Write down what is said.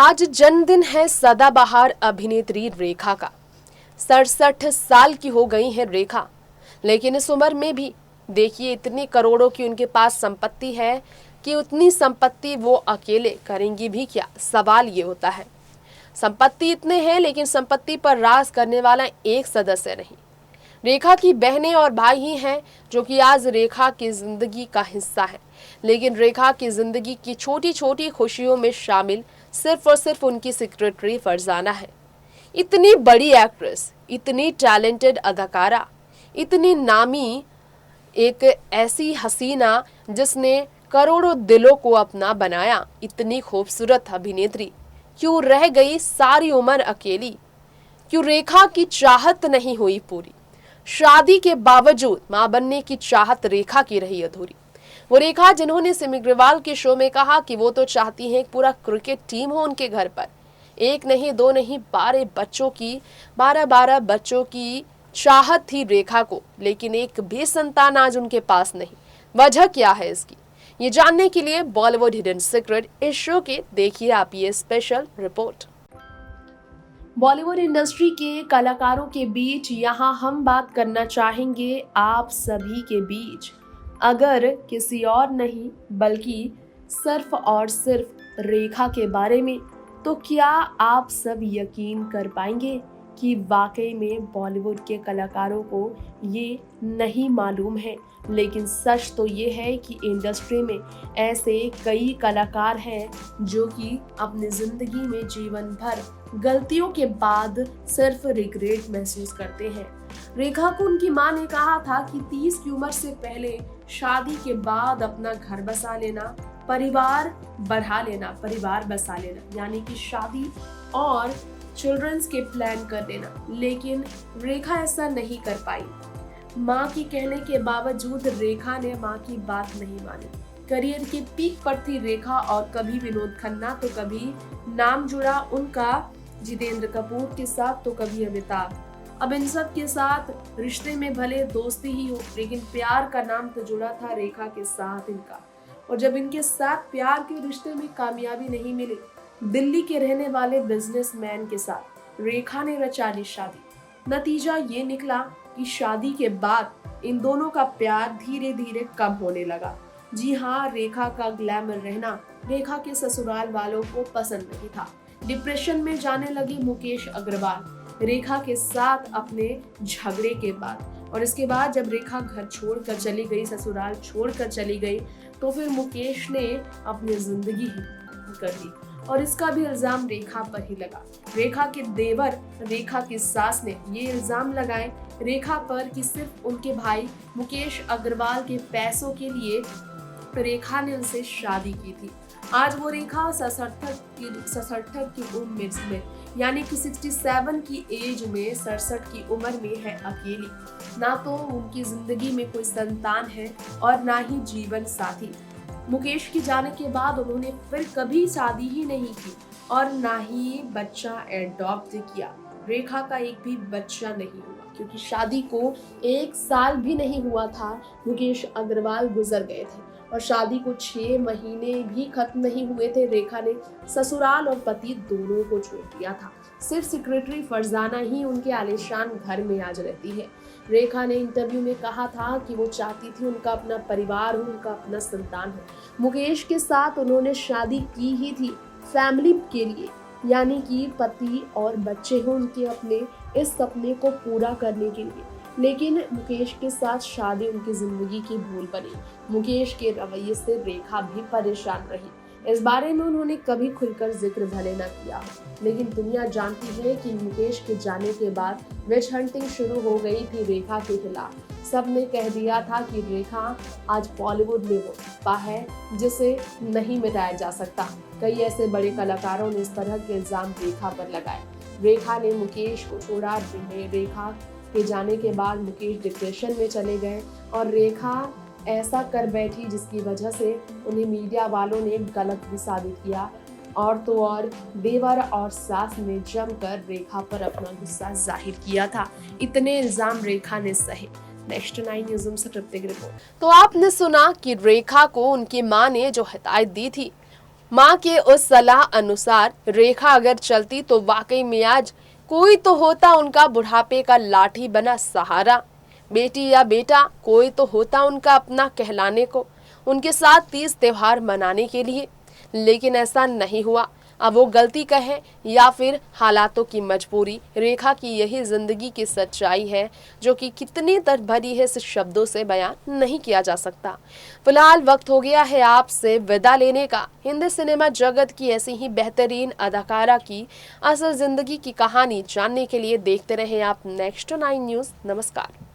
आज जन्मदिन है सदाबहार अभिनेत्री रेखा का। 67 साल की हो गई है रेखा, लेकिन इस उम्र में भी देखिए इतनी करोड़ों की उनके पास संपत्ति है कि उतनी संपत्ति वो अकेले करेंगी भी क्या। सवाल ये होता है, संपत्ति इतने हैं लेकिन संपत्ति पर राज करने वाला एक सदस्य नहीं। रेखा की बहनें और भाई ही हैं जो कि आज रेखा की जिंदगी का हिस्सा है, लेकिन रेखा की जिंदगी की छोटी छोटी खुशियों में शामिल सिर्फ और सिर्फ उनकी सेक्रेटरी फरजाना है। इतनी बड़ी एक्ट्रेस, इतनी टैलेंटेड अदाकारा, इतनी नामी, एक ऐसी हसीना जिसने करोड़ों दिलों को अपना बनाया, इतनी खूबसूरत अभिनेत्री क्यों रह गई सारी उम्र अकेली? क्यों रेखा की चाहत नहीं हुई पूरी? शादी के बावजूद मां बनने की चाहत रेखा की रही अधूरी। वो रेखा जिन्होंने सिमी अग्रवाल के शो में कहा कि वो तो चाहती हैं पूरा क्रिकेट टीम हो उनके घर पर, एक नहीं दो नहीं 12 बच्चों की चाहत थी रेखा को, लेकिन एक भी संतान आज उनके पास नहीं। वजह क्या है इसकी, ये जानने के लिए बॉलीवुड हिडन सीक्रेट इस शो के देखिए आप ये स्पेशल रिपोर्ट। बॉलीवुड इंडस्ट्री के कलाकारों के बीच यहाँ हम बात करना चाहेंगे आप सभी के बीच, अगर किसी और नहीं बल्कि सिर्फ और सिर्फ रेखा के बारे में। तो क्या आप सब यकीन कर पाएंगे कि वाकई में बॉलीवुड के कलाकारों को ये नहीं मालूम है, लेकिन सच तो ये है कि इंडस्ट्री में ऐसे कई कलाकार हैं जो कि अपनी जिंदगी में जीवन भर गलतियों के बाद सिर्फ रिग्रेट महसूस करते हैं। रेखा को उनकी मां ने कहा था कि 30 की उम्र से पहले शादी के बाद अपना घर बसा लेना, परिवार बढ़ा लेना, परिवार बसा लेना, यानी कि शादी और चिल्ड्रंस के प्लान कर लेना। लेकिन रेखा ऐसा नहीं कर पाई। माँ की कहने के बावजूद रेखा ने माँ की बात नहीं मानी। करियर के पीक पर थी रेखा और कभी विनोद खन्ना तो कभी नाम जुड़ा उनका जितेंद्र कपूर के साथ तो कभी अमिताभ। अब इन सब के साथ रिश्ते में भले दोस्ती ही हो, लेकिन प्यार का नाम तो जुड़ा था रेखा के साथ इनका। और जब इनके साथ प्यार के रिश्ते में कामयाबी नहीं मिली, दिल्ली के रहने वाले बिजनेसमैन के साथ रेखा ने रचा ली शादी। नतीजा ये निकला कि शादी के बाद इन दोनों का प्यार धीरे धीरे कम होने लगा। जी हाँ, रेखा का ग्लैमर रहना रेखा के ससुराल वालों को पसंद नहीं था। डिप्रेशन में जाने लगे मुकेश अग्रवाल रेखा के साथ अपने झगड़े के बाद। और इसके बाद जब रेखा घर छोड़कर चली गई, ससुराल छोड़कर चली गई, तो फिर मुकेश ने अपनी जिंदगी ही कर दी और इसका भी इल्जाम रेखा पर ही लगा। रेखा के देवर रेखा की सास ने ये इल्जाम लगाए रेखा पर कि सिर्फ उनके भाई मुकेश अग्रवाल के पैसों के लिए रेखा ने उनसे शादी की थी। आज वो रेखा 67 की उम्र में, यानी कि 67 की एज में, 67 की उम्र में है अकेली। ना तो उनकी जिंदगी में कोई संतान है और ना ही जीवन साथी। मुकेश के जाने के बाद उन्होंने फिर कभी शादी ही नहीं की और ना ही बच्चा एडॉप्ट किया। रेखा का एक भी बच्चा नहीं हुआ क्योंकि शादी को 1 साल भी नहीं हुआ था, मुकेश अग्रवाल गुजर गए थे और शादी को 6 महीने भी खत्म नहीं हुए थे। रेखा ने ससुराल और पति दोनों को छोड़ दिया था। सिर्फ सेक्रेटरी फरजाना ही उनके आलीशान घर में आज रहती है। रेखा ने इंटरव्यू में कहा था कि वो चाहती थी उनका अपना परिवार हो, उनका अपना संतान हो। मुकेश के साथ उन्होंने शादी की ही थी फैमिली के लिए, यानी कि पति और बच्चे हो उनके अपने, इस सपने को पूरा करने के लिए। लेकिन मुकेश के साथ शादी उनकी जिंदगी की भूल बनी। मुकेश के रवैये से रेखा भी परेशान रही। इस बारे में उन्होंने कभी खुलकर जिक्र भले न किया, लेकिन दुनिया जानती है कि मुकेश के जाने के बाद विच हंटिंग शुरू हो गई थी रेखा के खिलाफ। सबने कह दिया था कि रेखा आज बॉलीवुड में वो पा है जिसे नहीं मिटाया जा सकता। कई ऐसे बड़े कलाकारों ने इस तरह के इल्जाम रेखा पर लगाए। रेखा ने मुकेश को छोड़ा। रेखा के जाने के बाद मुकेश डिप्रेशन में चले गए और रेखा ऐसा कर बैठी जिसकी वजह से उन्हें मीडिया वालों ने गलत भी साबित किया। और तो और देवर और सास ने जमकर रेखा पर अपना गुस्सा जाहिर किया था। इतने इल्जाम रेखा ने सहे। नेक्स्ट 9 न्यूज़ से ऋतिक रिपोर्ट। तो आपने सुना कि रेखा को उनकी मां ने जो हिदायत दी थी माँ के उस सलाह अनुसार रेखा अगर चलती तो वाकई में आज कोई तो होता उनका बुढ़ापे का लाठी बना सहारा। बेटी या बेटा कोई तो होता उनका अपना कहलाने को, उनके साथ तीज त्योहार मनाने के लिए। लेकिन ऐसा नहीं हुआ। अब वो गलती कहे या फिर हालातों की मजबूरी, रेखा की यही जिंदगी की सच्चाई है जो कि कितनी दर्द भरी है इस शब्दों से बयान नहीं किया जा सकता। फिलहाल वक्त हो गया है आपसे विदा लेने का। हिंदी सिनेमा जगत की ऐसी ही बेहतरीन अदाकारा की असल जिंदगी की कहानी जानने के लिए देखते रहें आप नेक्स्ट 9 न्यूज। नमस्कार।